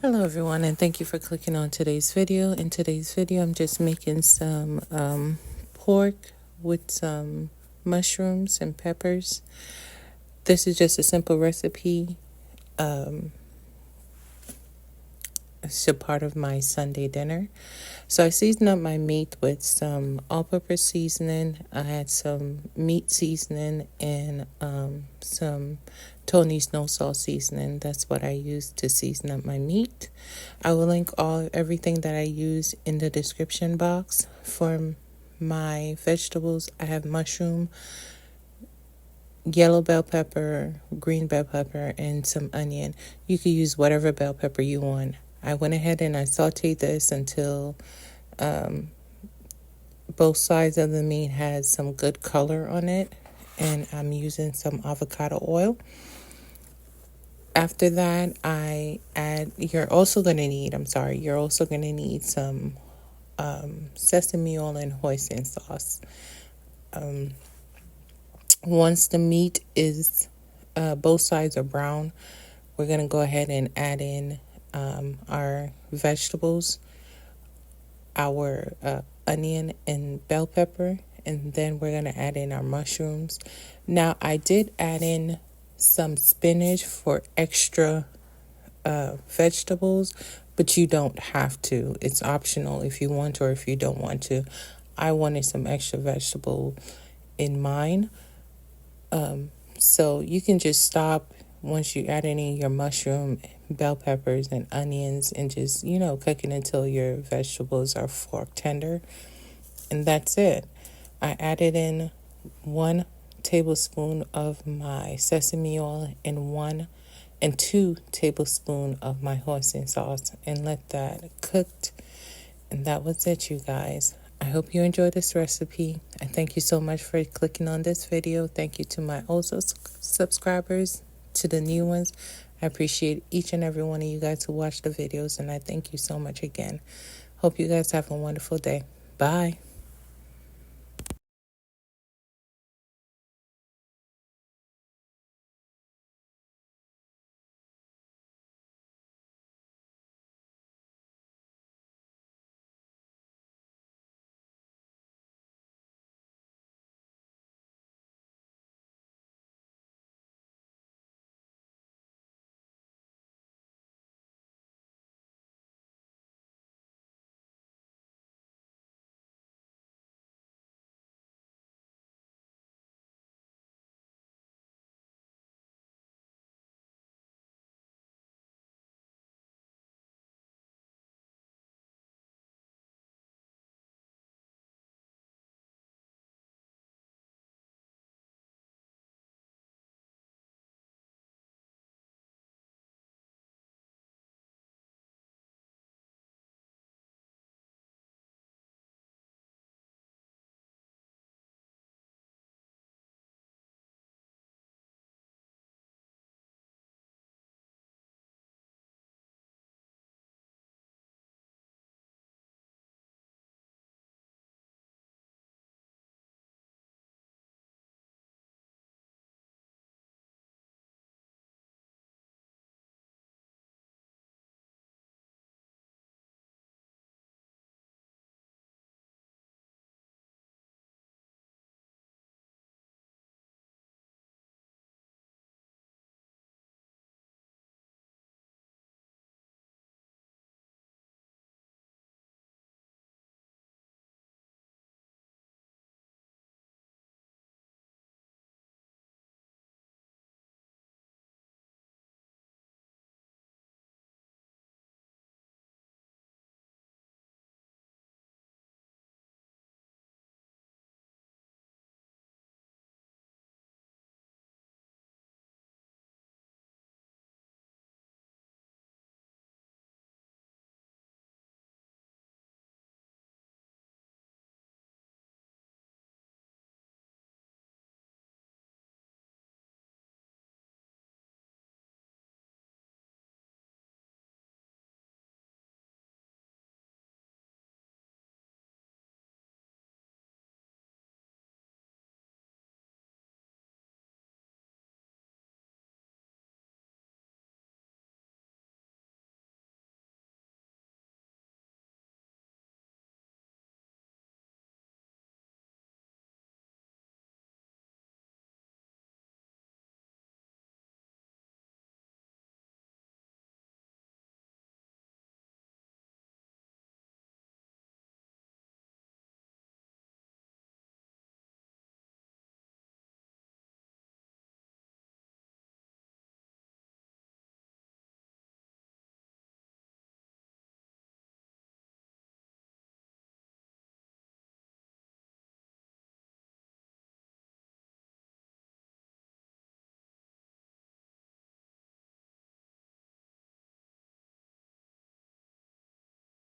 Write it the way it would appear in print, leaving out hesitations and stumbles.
Hello everyone, and thank you for clicking on today's video. In today's video, I'm just making some pork with some mushrooms and peppers. This is just a simple recipe. It's a part of my Sunday dinner. So I seasoned up my meat with some all-purpose seasoning. I had some meat seasoning and some Tony's no salt seasoning. That's what I used to season up my meat. I will link everything that I use in the description box. For my vegetables, I have mushroom, yellow bell pepper, green bell pepper, and some onion. You could use whatever bell pepper you want. I went ahead and I sautéed this until both sides of the meat has some good color on it, and I'm using some avocado oil. After that, you're also going to need some sesame oil and hoisin sauce. Once the meat is, both sides are brown, we're going to go ahead and add in our vegetables, our onion and bell pepper, and then we're going to add in our mushrooms. Now, I did add in some spinach for extra vegetables, but you don't have to. It's optional if you want to or if you don't want to. I wanted some extra vegetable in mine. So you can just stop once you add in your mushroom, bell peppers, and onions, and just, cook it until your vegetables are fork tender. And that's it. I added in 1 tablespoon of my sesame oil and 2 tablespoons of my hoisin sauce, and let that cook. And that was it, you guys. I hope you enjoyed this recipe. I thank you so much for clicking on this video. Thank you to my old subscribers, to the new ones. I appreciate each and every one of you guys who watch the videos, and I thank you so much again. Hope you guys have a wonderful day. Bye.